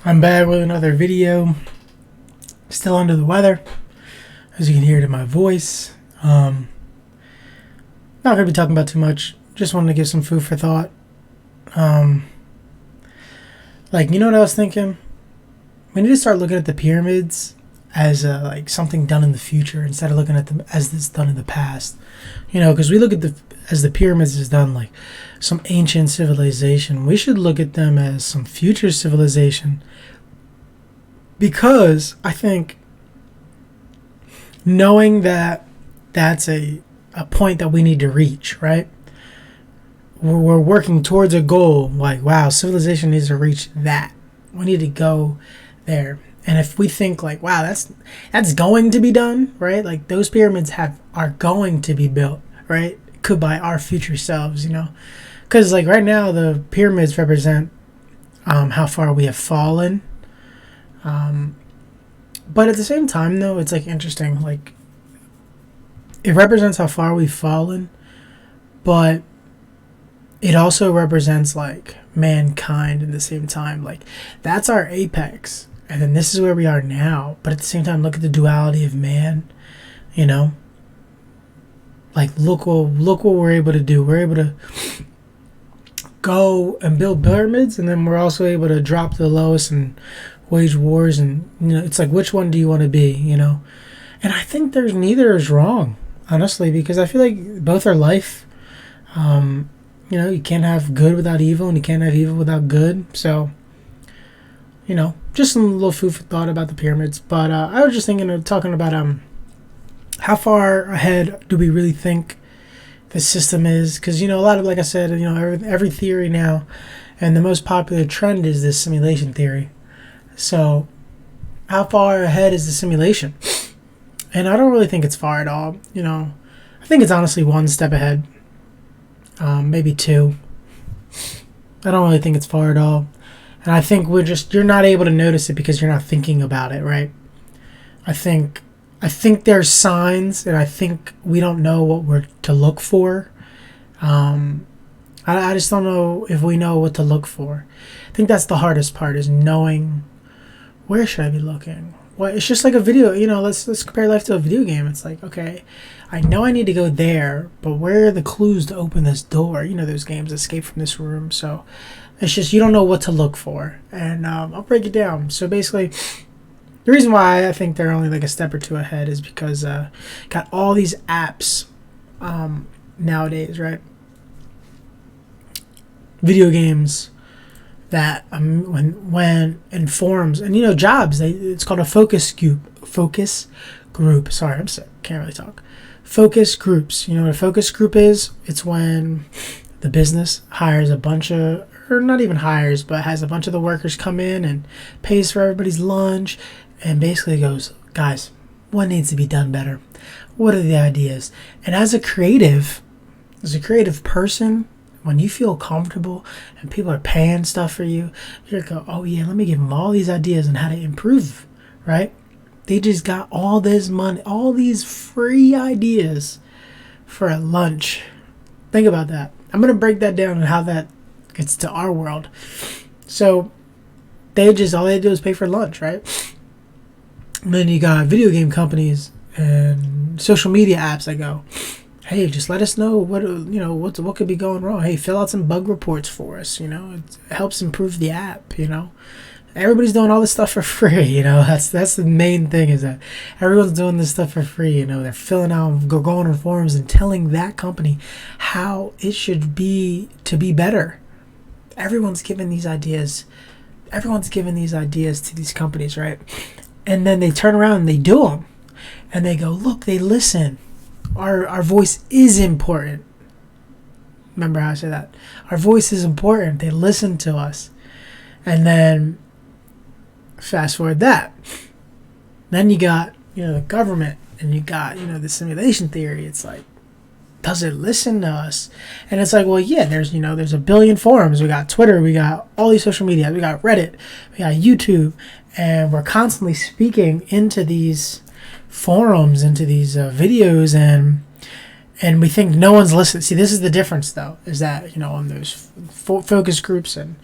I'm back with another video. Still under the weather, as you can hear it in my voice. Not going to be talking about too much. Just wanted to give some food for thought. You know what I was thinking? We need to start looking at the pyramids as something done in the future instead of looking at them as it's done in the past. You know, because we look at the pyramids as done like some ancient civilization. We should look at them as some future civilization, because I think knowing that that's a point that we need to reach, right? We're working towards a goal. Like, wow, civilization needs to reach that. We need to go there. And if we think like, wow, that's going to be done, right? Like those pyramids are going to be built, right? Could by our future selves, you know? Because like right now, the pyramids represent how far we have fallen. But at the same time, though, it's like interesting. Like it represents how far we've fallen, but it also represents like mankind at the same time. Like that's our apex, and then this is where we are now. But at the same time, look at the duality of man. You know, like look what we're able to do. We're able to go and build pyramids, and then we're also able to drop the lowest and wage wars. And you know, it's like, which one do you want to be? You know, and I think there's neither is wrong, honestly, because I feel like both are life. You know, you can't have good without evil, and you can't have evil without good. So, you know, just some little food for thought about the pyramids. But I was just thinking of talking about how far ahead do we really think the system is? Because, you know, a lot of, like I said, you know, every theory now, and the most popular trend is this simulation theory. So, how far ahead is the simulation? And I don't really think it's far at all. You know, I think it's honestly one step ahead. Maybe two. I don't really think it's far at all. And I think you're not able to notice it because you're not thinking about it, right? I think there's signs, and I think we don't know what we're to look for. I just don't know if we know what to look for. I think that's the hardest part, is knowing where should I be looking. Well, it's just like a video, you know, let's compare life to a video game. It's like, okay, I know I need to go there, but where are the clues to open this door? You know, those games, Escape from This Room. So it's just, you don't know what to look for. And I'll break it down. So basically, the reason why I think they're only like a step or two ahead is because got all these apps nowadays, right? Video games that when in forums, and you know, jobs, it's called a focus group. Sorry, I'm sick, can't really talk. Focus groups. You know what a focus group is? It's when the business hires a bunch of, or not even hires, but has a bunch of the workers come in and pays for everybody's lunch, and basically goes, guys, what needs to be done better? What are the ideas? And as a creative person, when you feel comfortable and people are paying stuff for you, you're going to go, oh yeah, let me give them all these ideas on how to improve, right? They just got all this money, all these free ideas for a lunch. Think about that. I'm going to break that down and how that gets to our world. So all they do is pay for lunch, right? And then you got video game companies and social media apps that go, hey, just let us know what could be going wrong. Hey, fill out some bug reports for us. You know, it helps improve the app. You know, everybody's doing all this stuff for free. You know, that's the main thing, is that everyone's doing this stuff for free. You know, they're filling out, going on forums and telling that company how it should be to be better. Everyone's giving these ideas. Everyone's giving these ideas to these companies, right? And then they turn around and they do them, and they go, look, they listen. Our voice is important. Remember how I said that? Our voice is important. They listen to us. And then fast forward that. Then you got, you know, the government, and you got, you know, the simulation theory. It's like, does it listen to us? And it's like, well, yeah, there's a billion forums. We got Twitter, we got all these social media, we got Reddit, we got YouTube, and we're constantly speaking into these forums, into these videos, and we think no one's listening. See, this is the difference, though, is that, you know, on those focus groups and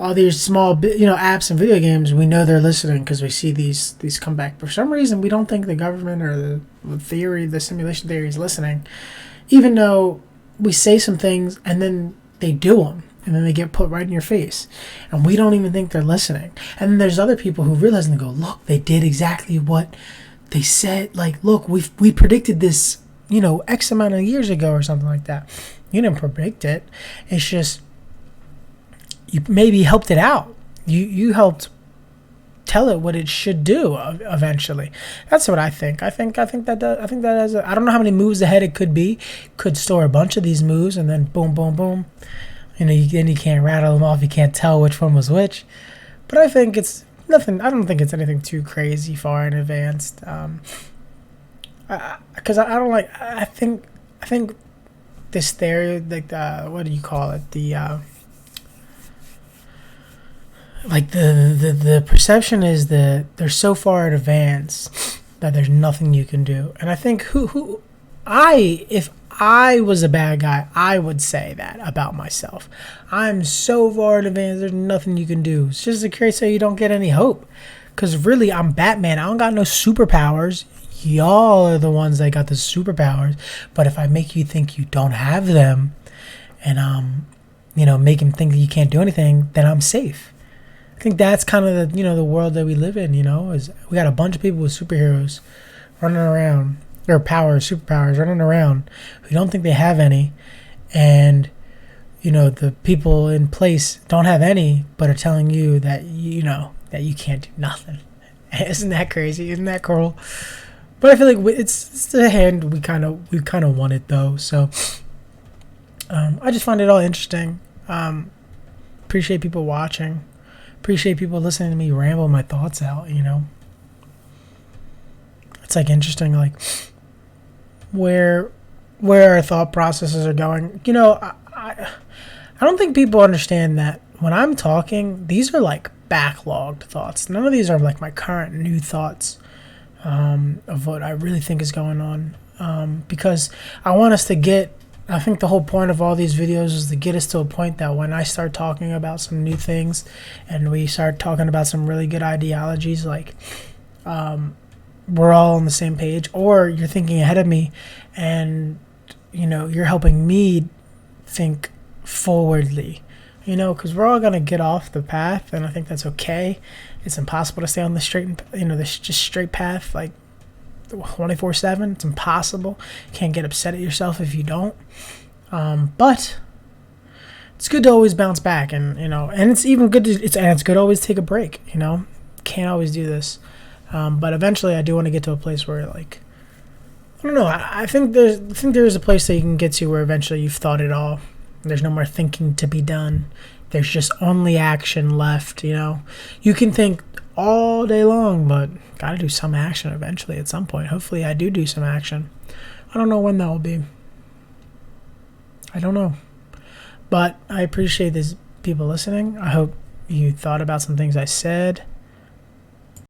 all these small apps and video games, we know they're listening because we see these come back. For some reason, we don't think the government or the simulation theory is listening, even though we say some things and then they do them. And then they get put right in your face. And we don't even think they're listening. And then there's other people who realize and they go, look, they did exactly what they said. Like, look, we predicted this, X amount of years ago or something like that. You didn't predict it. It's just, you maybe helped it out. You helped tell it what it should do eventually. That's what I think. I think that has I don't know how many moves ahead it could be. Could store a bunch of these moves and then boom, boom, boom. Then you can't rattle them off. You can't tell which one was which. But I think it's nothing. I don't think it's anything too crazy, far in advanced. Because I don't like. I think this theory, like what do you call it? The the perception is that they're so far in advance that there's nothing you can do. And I think if I was a bad guy, I would say that about myself. I'm so far in advance, there's nothing you can do. It's just a case so you don't get any hope. Because really, I'm Batman. I don't got no superpowers. Y'all are the ones that got the superpowers. But if I make you think you don't have them, and make him think that you can't do anything, then I'm safe. I think that's kind of the world that we live in. Is we got a bunch of people with superheroes running around. Or superpowers running around who don't think they have any, and the people in place don't have any, but are telling you that that you can't do nothing. Isn't that crazy? Isn't that cool? But I feel like it's the hand we kind of want it though. So I just find it all interesting. Appreciate people watching. Appreciate people listening to me ramble my thoughts out. It's like interesting, like where our thought processes are going. I don't think people understand that when I'm talking, these are like backlogged thoughts. None of these are like my current new thoughts of what I really think is going on. Because I want us to get, I think the whole point of all these videos is to get us to a point that when I start talking about some new things and we start talking about some really good ideologies, like we're all on the same page, or you're thinking ahead of me and you're helping me think forwardly, because we're all going to get off the path, and I think that's okay. It's impossible to stay on the straight path like 24/7. It's impossible. You can't get upset at yourself if you don't, but it's good to always bounce back, and it's even good it's good to always take a break. Can't always do this. But eventually I do want to get to a place where, like, I don't know, I think there's a place that you can get to where eventually you've thought it all. There's no more thinking to be done. There's just only action left, You can think all day long, but gotta do some action eventually at some point. Hopefully I do some action. I don't know when that will be. I don't know. But I appreciate these people listening. I hope you thought about some things I said.